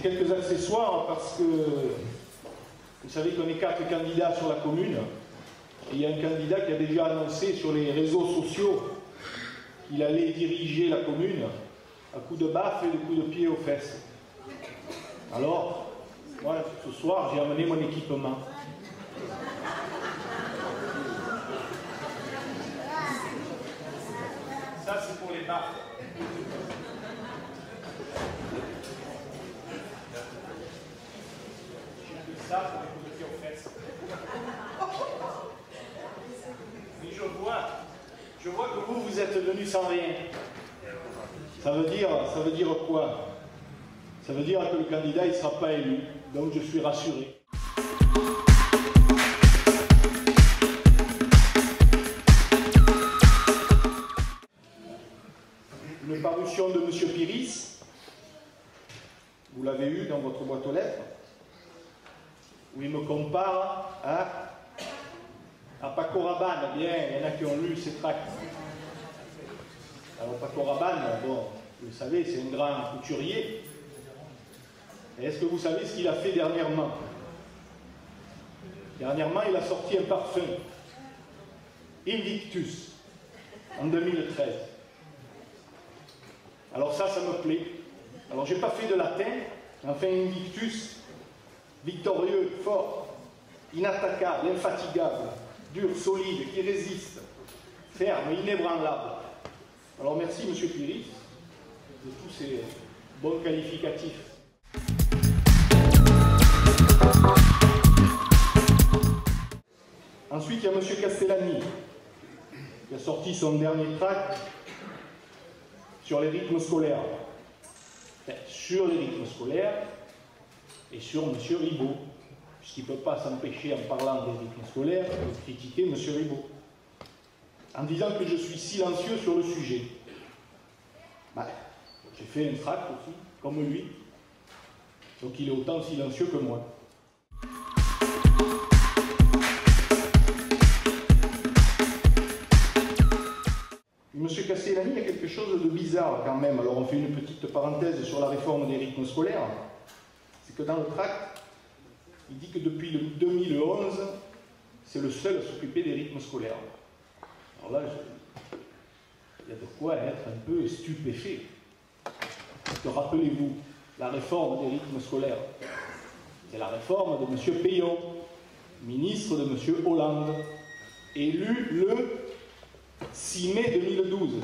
J'ai quelques accessoires parce que vous savez qu'on est 4 candidats sur la commune. Et il y a un candidat qui a déjà annoncé sur les réseaux sociaux qu'il allait diriger la commune à coups de baffe et de coups de pied aux fesses. Alors, moi, ce soir, j'ai amené mon équipement. Ça, c'est pour les baffes. Ça pour les coups de pied aux fesses. Mais je vois que vous êtes venus sans rien. Ça veut dire quoi? Ça veut dire que le candidat il ne sera pas élu. Donc je suis rassuré. Une parution de M. Piris. Vous l'avez eu dans votre boîte aux lettres. Où il me compare à Paco Rabanne. Bien, il y en a qui ont lu ces tracts. Alors Paco Rabanne, bon, vous le savez, c'est un grand couturier. Et est-ce que vous savez ce qu'il a fait dernièrement? Dernièrement, il a sorti un parfum, Invictus, en 2013. Alors ça me plaît. Alors j'ai pas fait de latin, enfin Invictus, victorieux, fort, inattaquable, infatigable, dur, solide, qui résiste, ferme, inébranlable. Alors merci M. Piris de tous ces bons qualificatifs. Ensuite, il y a M. Castellani qui a sorti son dernier tract sur les rythmes scolaires. Enfin, sur les rythmes scolaires et sur M. Ribot, puisqu'il ne peut pas s'empêcher, en parlant des rythmes scolaires, de critiquer M. Ribot, en disant que je suis silencieux sur le sujet. Ben, j'ai fait un tract aussi, comme lui, donc il est autant silencieux que moi. Monsieur Castellani, il y a quelque chose de bizarre quand même. Alors on fait une petite parenthèse sur la réforme des rythmes scolaires. C'est que dans le tract, il dit que depuis le 2011, c'est le seul à s'occuper des rythmes scolaires. Alors là, il y a de quoi être un peu stupéfait. Parce que rappelez-vous, la réforme des rythmes scolaires, c'est la réforme de M. Peillon, ministre de M. Hollande, élu le 6 mai 2012.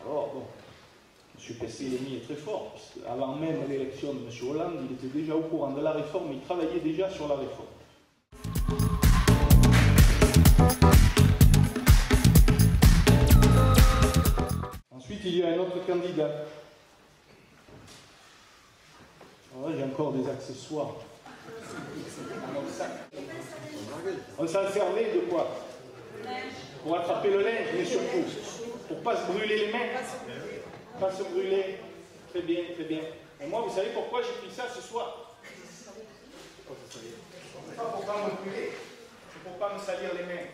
Alors, bon, M. Castellani est très fort, puisque avant même l'élection de M. Hollande, il était déjà au courant de la réforme, il travaillait déjà sur la réforme. Ensuite, il y a un autre candidat. Alors là, j'ai encore des accessoires. On s'en servait de quoi? Pour attraper le linge, mais surtout, pour ne pas se brûler les mains. Pas se brûler. Très bien, très bien. Et moi, vous savez pourquoi j'ai pris ça ce soir? C'est pas pour ne pas me brûler, c'est pour ne pas me salir les mains.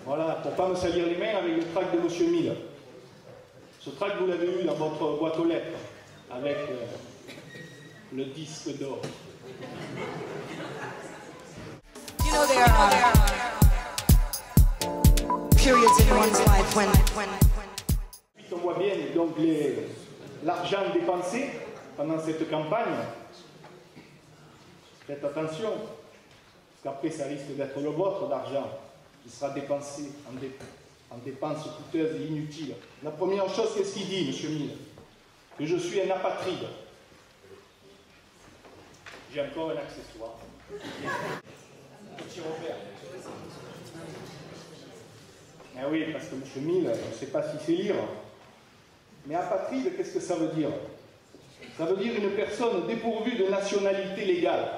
Voilà, pour ne pas me salir les mains avec le tract de M. Mille. Ce tract, vous l'avez eu dans votre boîte aux lettres, avec le disque d'or. You know, there are periods in one's life when... Puis on voit bien donc l'argent dépensé pendant cette campagne. Faites attention, parce qu'après ça risque d'être le vôtre d'argent qui sera dépensé en dépenses coûteuses et inutiles. La première chose, qu'est-ce qu'il dit, M. Mille? Que je suis un apatride. J'ai encore un accessoire. Petit Robert. Eh oui, parce que M. Mille, je ne sais pas si c'est lire. Mais apatride, qu'est-ce que ça veut dire? Ça veut dire une personne dépourvue de nationalité légale.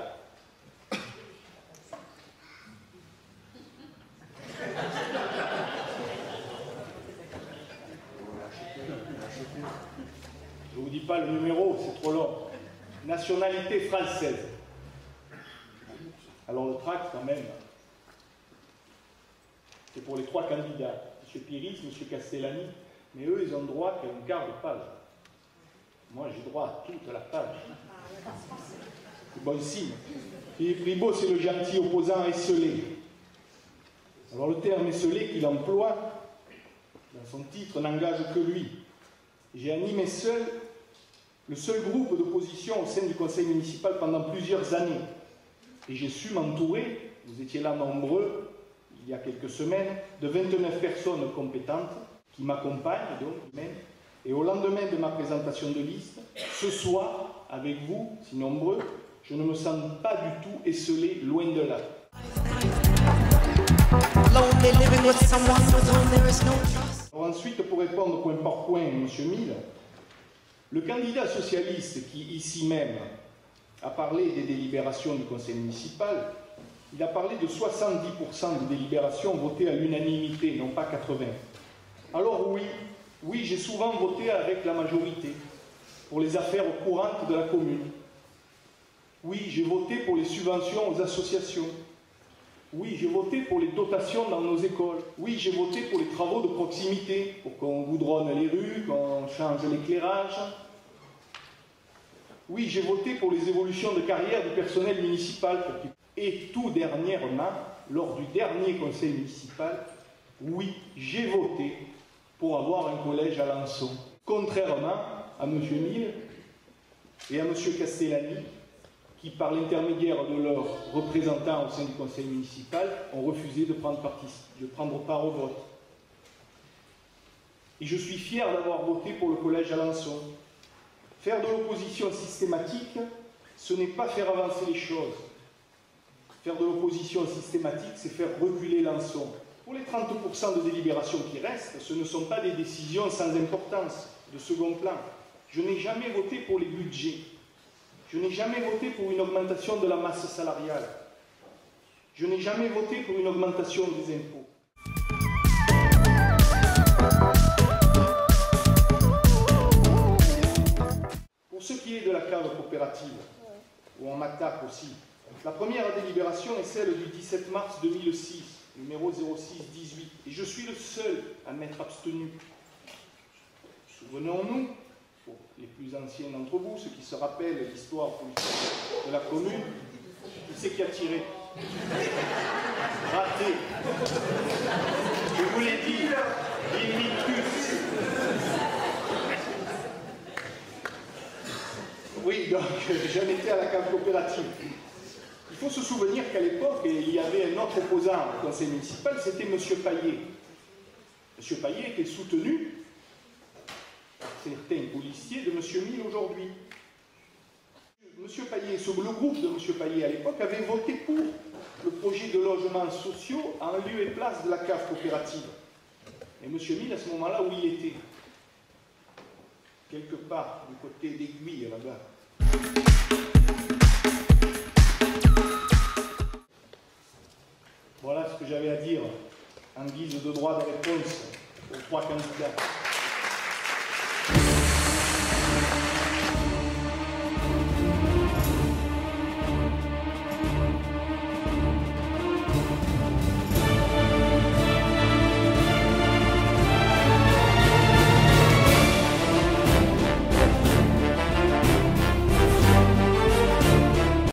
Je ne vous dis pas le numéro, c'est trop long. Nationalité française. Alors le tract, quand même, C'est pour les trois candidats, M. Piris, M. Castellani, mais eux, ils ont droit qu'à un quart de page. Moi, j'ai droit à toute la page. C'est bon signe. Philippe Ribaud, c'est le gentil opposant esselé. Alors, le terme esselé qu'il emploie dans son titre n'engage que lui. J'ai animé le seul groupe d'opposition au sein du conseil municipal pendant plusieurs années. Et j'ai su m'entourer, vous étiez là nombreux, il y a quelques semaines, de 29 personnes compétentes qui m'accompagnent, donc, même. Et au lendemain de ma présentation de liste, ce soir, avec vous, si nombreux, je ne me sens pas du tout esselé, loin de là. Alors ensuite, pour répondre point par point, M. Mille, le candidat socialiste qui, ici même, a parlé des délibérations du conseil municipal, il a parlé de 70% des délibérations votées à l'unanimité, non pas 80%. Alors oui, j'ai souvent voté avec la majorité pour les affaires courantes de la commune. Oui, j'ai voté pour les subventions aux associations. Oui, j'ai voté pour les dotations dans nos écoles. Oui, j'ai voté pour les travaux de proximité, pour qu'on goudronne les rues, qu'on change l'éclairage. Oui, j'ai voté pour les évolutions de carrière du personnel municipal. Et tout dernièrement, lors du dernier conseil municipal, oui, j'ai voté pour avoir un collège à Lançon. Contrairement à M. Mille et à M. Castellani, qui, par l'intermédiaire de leurs représentants au sein du conseil municipal, ont refusé de prendre part au vote. Et je suis fier d'avoir voté pour le collège à Lançon. Faire de l'opposition systématique, ce n'est pas faire avancer les choses. Faire de l'opposition systématique, c'est faire reculer Lançon. Pour les 30% de délibérations qui restent, ce ne sont pas des décisions sans importance, de second plan. Je n'ai jamais voté pour les budgets. Je n'ai jamais voté pour une augmentation de la masse salariale. Je n'ai jamais voté pour une augmentation des impôts. Pour ce qui est de la cave coopérative, où on m'attaque aussi, la première délibération est celle du 17 mars 2006, numéro 0618, et je suis le seul à m'être abstenu. Souvenons-nous, pour les plus anciens d'entre vous, ceux qui se rappellent l'histoire politique de la commune, qui c'est qui a tiré? Raté. Je vous l'ai dit, Limicus. Oui, donc j'en étais à la cave coopérative. Il faut se souvenir qu'à l'époque, il y avait un autre opposant au conseil municipal, c'était M. Paillet. M. Paillet était soutenu par certains policiers de M. Mille aujourd'hui. M. Paillet, le groupe de M. Paillet à l'époque avait voté pour le projet de logements sociaux en lieu et place de la cave coopérative. Et M. Mille, à ce moment-là, où il était? Quelque part du côté d'Aiguille, là-bas. Voilà ce que j'avais à dire en guise de droit de réponse aux trois candidats.